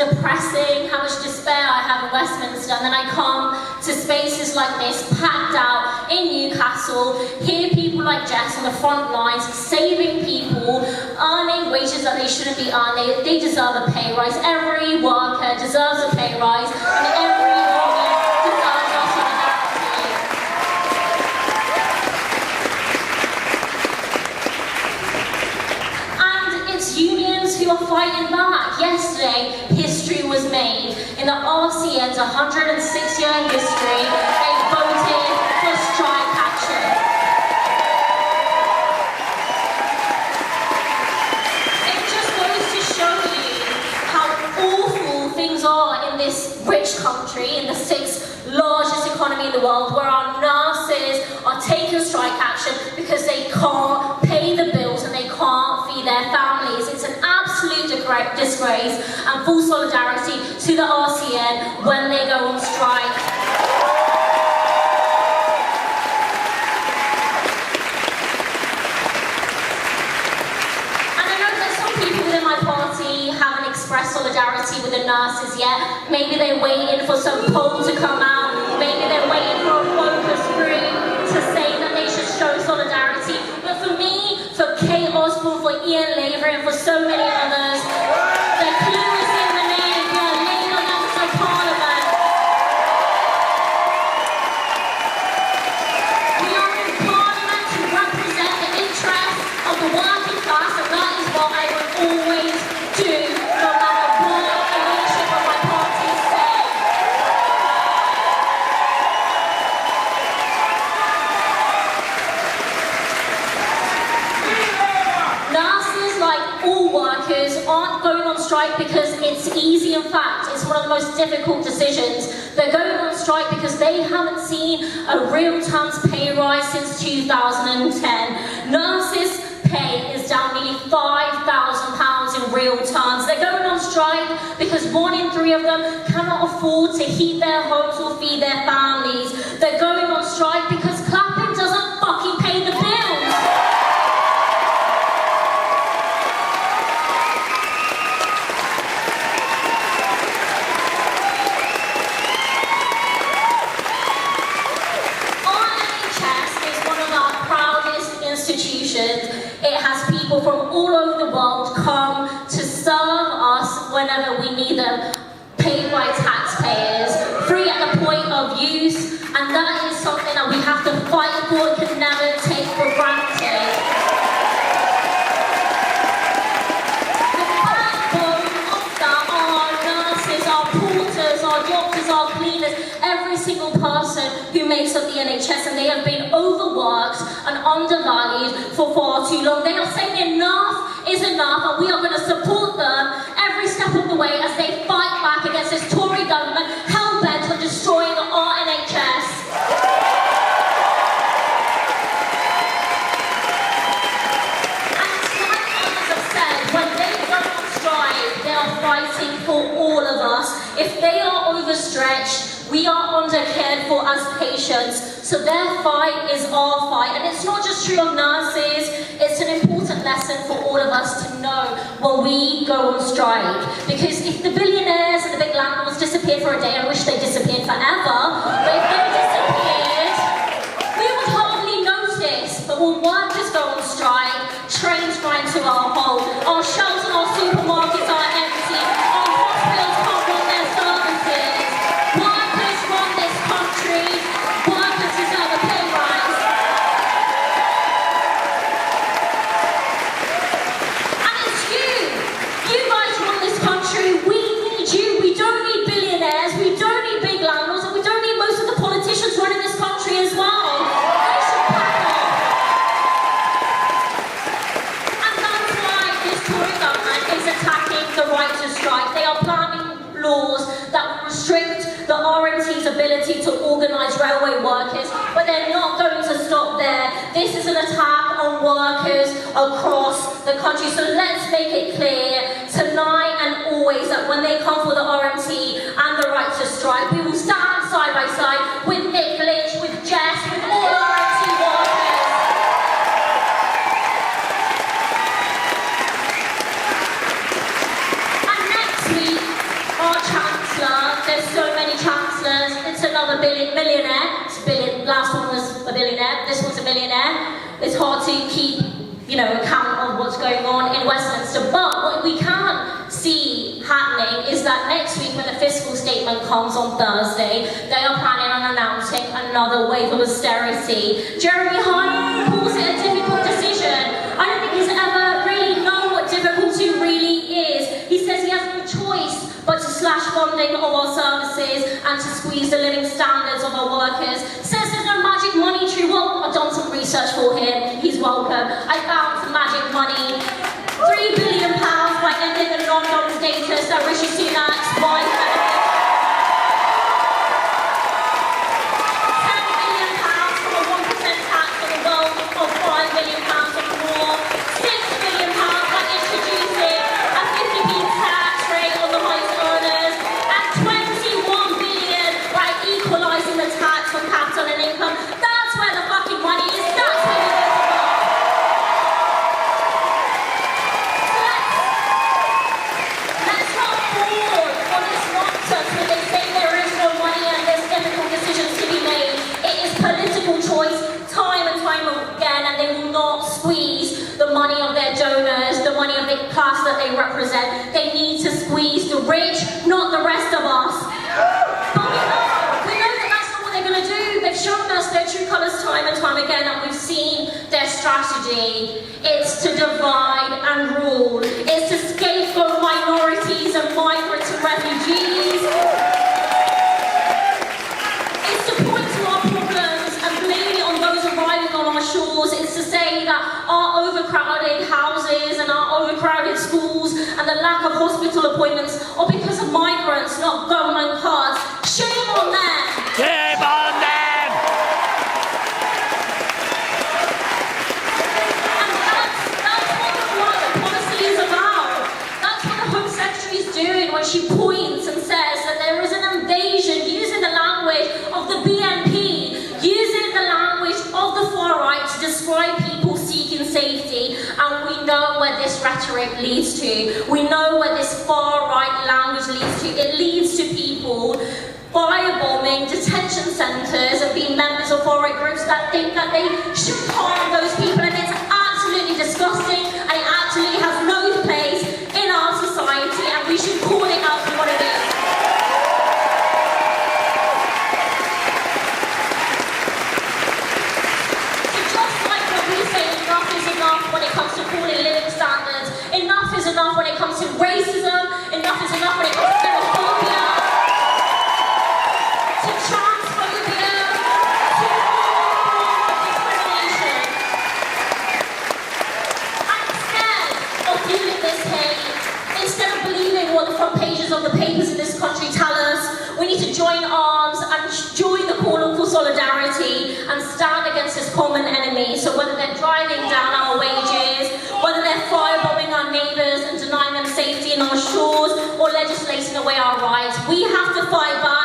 depressing how much despair I have in Westminster, and then I come to spaces like this, packed out in Newcastle, hear people like Jess on the front lines, saving people, earning wages that they shouldn't be earning. They deserve a pay rise. Every worker deserves a pay rise, and every woman deserves our solidarity. And it's unions who are fighting back. Yesterday, history was made. In the RCN's 106-year history, they voted for strike action. It just goes to show you how awful things are in this rich country, in the 6th largest economy in the world, where our nurses are taking strike action because they can't pay the bills and they can't feed their families. It's an absolute disgrace, and full solidarity to the RCN when they go on strike. And I know that some people within my party haven't expressed solidarity with the nurses yet. Maybe they're waiting for some poll to come out. Maybe they're waiting for a focus group to say that they should show solidarity. But for me, for Kate Osborne, for Ian Lavery, and for so many others, the clue is in the name. We are Labour members of Parliament. We are in Parliament to represent the interests of the working class, and that is what I will always do, no matter what the leadership of my party say. Nurses, like all workers, aren't going on strike because it's easy. In fact, it's one of the most difficult decisions. They're going on strike because they haven't seen a real terms pay rise since 2010. Nurses' pay is down nearly £5,000 in real terms. They're going on strike because 1 in 3 of them cannot afford to heat their homes or feed their families. They're going on strike because Clapping doesn't fucking pay the bills. It has people from all over the world come to serve us whenever we need them, paid by taxpayers, free at the point of use, and that is something that we have to fight for and can never take for granted. The backbone of that are our nurses, our porters, our doctors, our cleaners, every single person who makes up the NHS, and they have been overworked and undervalued for far too long. They are saying enough is enough, and we are going to support them every step of the way as they fight back against this Tory government hell-bent on destroying our NHS. And like others have said, when they go on strike, they are fighting for all of us. If they are overstretched, we are undercared for as patients. So their fight is our fight, and it's not just true of nurses, it's an important lesson for all of us to know when we go on strike. Because if the billionaires and the big landlords disappeared for a day, I wish they disappeared forever, but if they disappeared, we would hardly notice. But when workers go on strike, trains grind to our halt, our shelves and our supermarkets are empty, our hospitals can't run their services. Workers run this country. Workers deserve a pay rise. And it's you. You guys run this country. We need you. We don't need billionaires. We don't need big landlords. And we don't need most of the politicians running this country as well. They should pack up. And that's why this Tory government is attacking the right to strike. They are planning laws that will restrict the RMT's ability to organise railway workers, but they're not going to stop there. This is an attack on workers across the country. So let's make it clear tonight and always that when they come for the RMT and the right to strike, we will stand side by side with Nick Lynch, with Jess, with all RMT workers. And next week, another millionaire. It's a billion. Last one was a billionaire. This one's a millionaire. It's hard to keep, account of what's going on in Westminster. But what we can't see happening is that next week, when the fiscal statement comes on Thursday, they are planning on announcing another wave of austerity. Jeremy Hunt calls it a difficult decision. I don't think he's ever really known what difficulty really is. He says he has no choice but to slash funding of our services and to squeeze the living standards of our workers. Says there's no magic money tree. Well, I've done some research for him. He's welcome. I found some magic money. £3 billion by ending the non-dom status that Rishi Sunak's wife had. £10 billion from a 1% tax on the wealth of £5 billion or more. £6 billion by introducing a 50p tax rate on the highest earners. And £21 billion by equalising the tax on capital and income. That's where the fucking money is. That's where we go. When they say there is no money and there's difficult decisions to be made, it is political choice time and time again, and they will not squeeze the money of their donors, the money of the class that they represent. They need to squeeze the rich, not the rest of us. But we know that that's not what they're going to do. They've shown us their true colours time and time again, and we've seen their strategy. It's to divide and rule. It's to scapegoat minorities and migrants and refugees. It's to point to our problems and blame it on those arriving on our shores. It's to say that our overcrowded houses and our overcrowded schools and the lack of hospital appointments are because of migrants, not government cards. Shame on them! Shame on them! When she points and says that there is an invasion using the language of the BNP, using the language of the far right to describe people seeking safety, and we know where this rhetoric leads to. We know where this far right language leads to. It leads to people firebombing detention centres and being members of far right groups that think that they should harm those people, and it's absolutely disgusting, and it absolutely has no place in our society, and we should call it out for what it is. So just like when we say enough is enough when it comes to calling living standards, enough is enough when it comes to racism, enough is enough when it comes to xenophobia, to transphobia, to discrimination. And instead of dealing this hate, instead of believing what the front pages of the papers in this country tell us, we need to join arms and join the call for solidarity and stand against this common enemy. So whether they're driving down our wages, whether they're firebombing our neighbours and denying them safety in our shores, or legislating away our rights, we have to fight back.